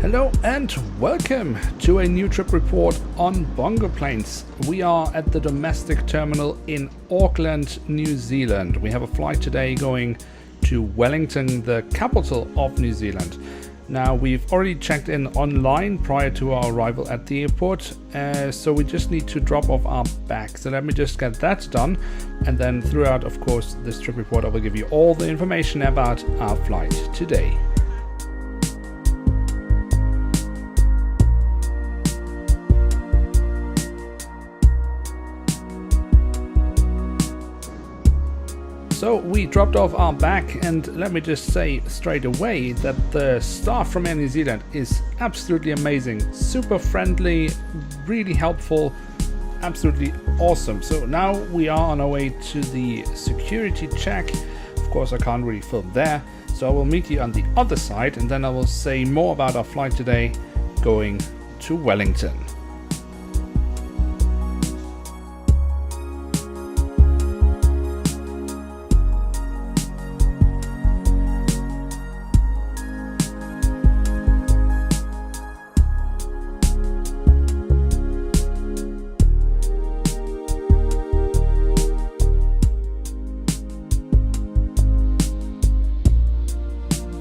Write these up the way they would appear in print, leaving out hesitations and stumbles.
Hello and welcome to a new trip report on Bongoplanes. We are at the domestic terminal in Auckland, New Zealand. We have a flight today going to Wellington, the capital of New Zealand. Now, we've already checked in online prior to our arrival at the airport, so we just need to drop off our bag. So let me just get that done, and then throughout, of course, this trip report I will give you all the information about our flight today. So we dropped off our bag, and let me just say straight away that the staff from Air New Zealand is absolutely amazing, super friendly, really helpful, absolutely awesome. So now we are on our way to the security check. Of course, I can't really film there, so I will meet you on the other side, and then I will say more about our flight today going to Wellington.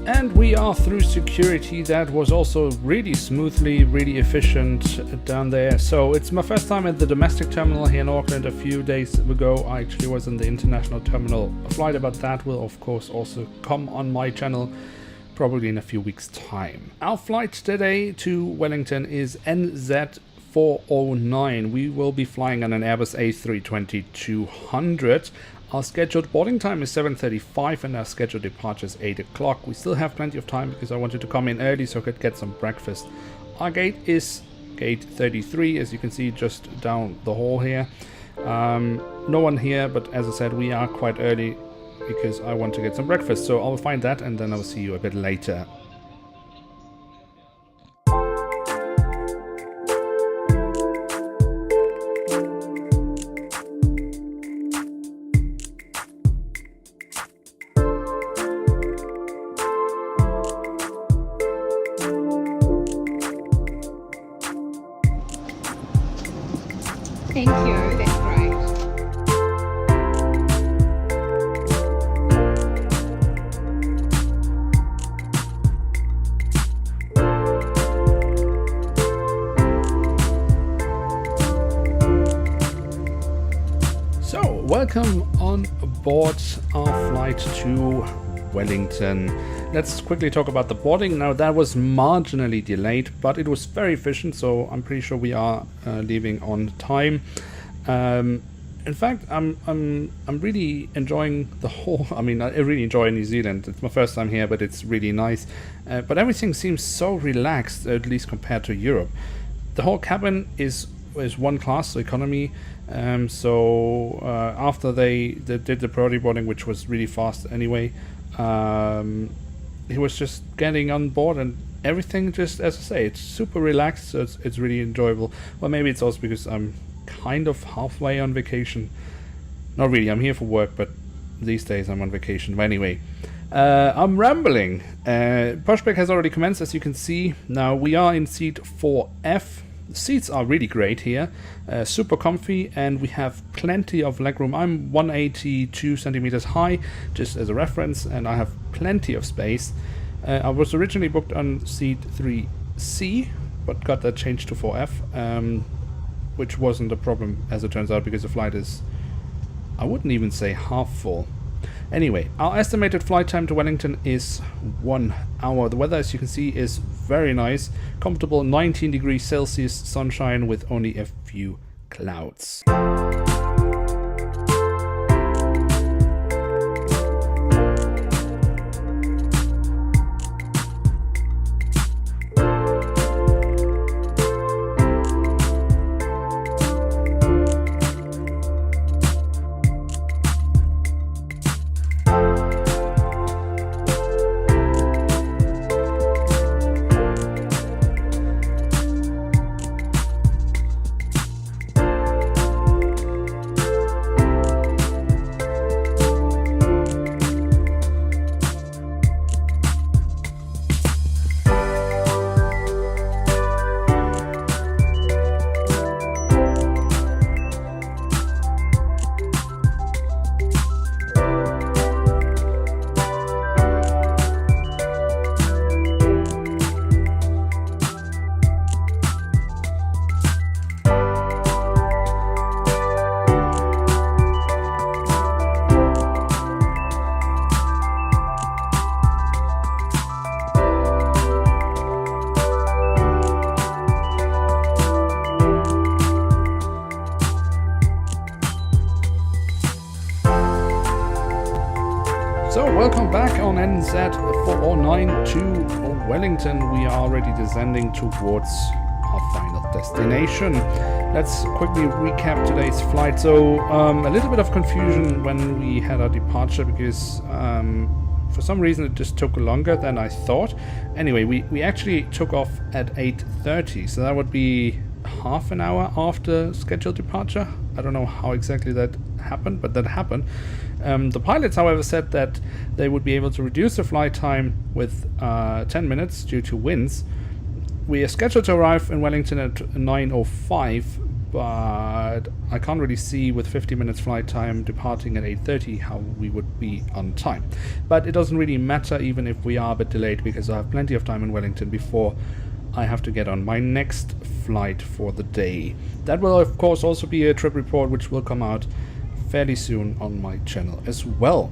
And we are through security. That was also really smoothly, really efficient down there. So it's my first time at the domestic terminal here in Auckland. A few days ago I actually was in the international terminal. A flight about that will of course also come on my channel probably in a few weeks time. Our flight today to Wellington is NZ409. We will be flying on an Airbus A320-200. Our scheduled boarding time is 7:35 and our scheduled departure is 8 o'clock. We still have plenty of time because I wanted to come in early so I could get some breakfast. Our gate is gate 33, as you can see just down the hall here. No one here, but as I said, we are quite early because I want to get some breakfast. So I'll find that and then I'll see you a bit later. Thank you, that's great. So, welcome on board our flight to Wellington. Let's quickly talk about the boarding. Now, that was marginally delayed, but it was very efficient, so I'm pretty sure we are leaving on time. In fact, I'm really enjoying the whole. I mean, I really enjoy New Zealand. It's my first time here, but it's really nice. But everything seems so relaxed, at least compared to Europe. The whole cabin is one class, so economy. After they did the priority boarding, which was really fast anyway, he was just getting on board and everything, just as I say, it's super relaxed, so it's really enjoyable. Well, maybe it's also because I'm kind of halfway on vacation. Not really, I'm here for work, but these days I'm on vacation. But anyway, I'm rambling. Pushback has already commenced, as you can see. Now we are in seat 4F. The seats are really great here, super comfy, and we have plenty of legroom. I'm 182 centimeters high, just as a reference, and I have plenty of space. I was originally booked on seat 3C, but got that changed to 4F, which wasn't a problem as it turns out, because the flight is, I wouldn't even say half full. Anyway, our estimated flight time to Wellington is 1 hour. The weather, as you can see, is very nice. Comfortable 19 degrees Celsius sunshine with only a few clouds. So, welcome back on NZ409 to Wellington. We are already descending towards our final destination. Let's quickly recap today's flight. So, a little bit of confusion when we had our departure because for some reason it just took longer than I thought. Anyway, we actually took off at 8:30, so that would be half an hour after scheduled departure. I don't know how exactly that happened, but that happened. The pilots, however, said that they would be able to reduce the flight time with 10 minutes due to winds. We are scheduled to arrive in Wellington at 9:05, but I can't really see with 50 minutes flight time departing at 8:30 how we would be on time. But it doesn't really matter even if we are a bit delayed, because I have plenty of time in Wellington before I have to get on my next flight for the day. That will of course also be a trip report which will come out fairly soon on my channel as well.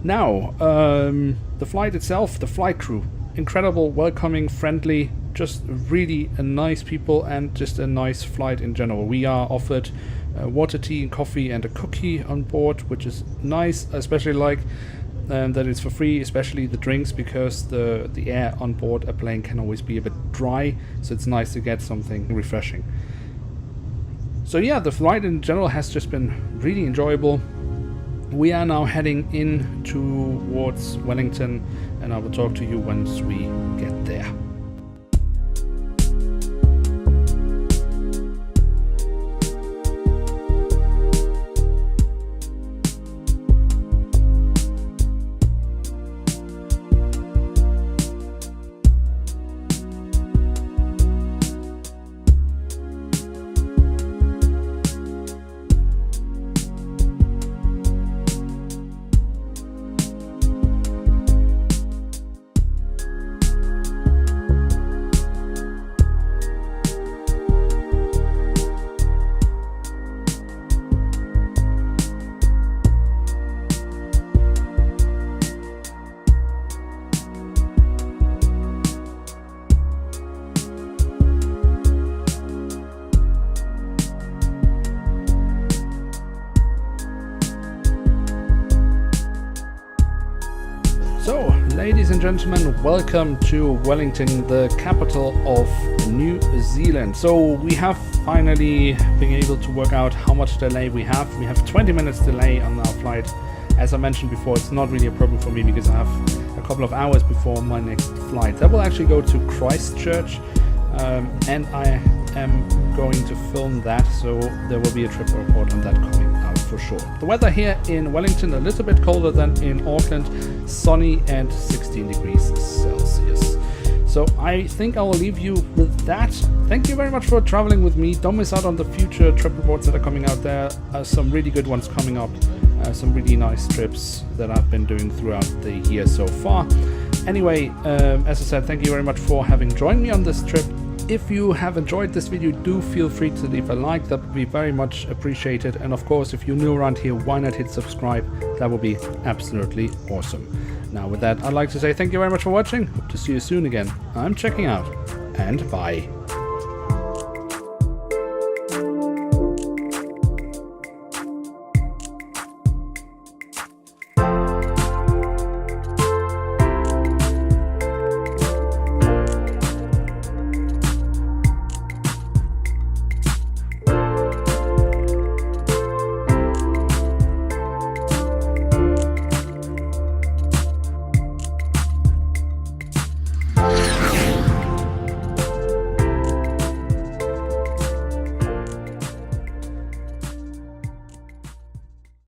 Now, the flight itself, the flight crew, incredible, welcoming, friendly, just really a nice people and just a nice flight in general. We are offered water, tea and coffee and a cookie on board, which is nice. I especially like that it's for free, especially the drinks, because the air on board a plane can always be a bit dry, so it's nice to get something refreshing. So yeah, the flight in general has just been really enjoyable. We are now heading in towards Wellington, and I will talk to you once we get there. So, ladies and gentlemen, welcome to Wellington, the capital of New Zealand. So, we have finally been able to work out how much delay we have. We have 20 minutes delay on our flight. As I mentioned before, it's not really a problem for me because I have a couple of hours before my next flight. That will actually go to Christchurch, and I am going to film that, so there will be a trip report on that coming out for sure. The weather here in Wellington a little bit colder than in Auckland, sunny and 16 degrees Celsius. So I think I will leave you with that. Thank you very much for traveling with me. Don't miss out on the future trip reports that are coming out. There are some really good ones coming up, some really nice trips that I've been doing throughout the year so far. Anyway, as I said, thank you very much for having joined me on this trip. If you have enjoyed this video, do feel free to leave a like. That would be very much appreciated. And of course, if you're new around here, why not hit subscribe? That would be absolutely awesome. Now with that, I'd like to say thank you very much for watching. Hope to see you soon again. I'm checking out, and bye.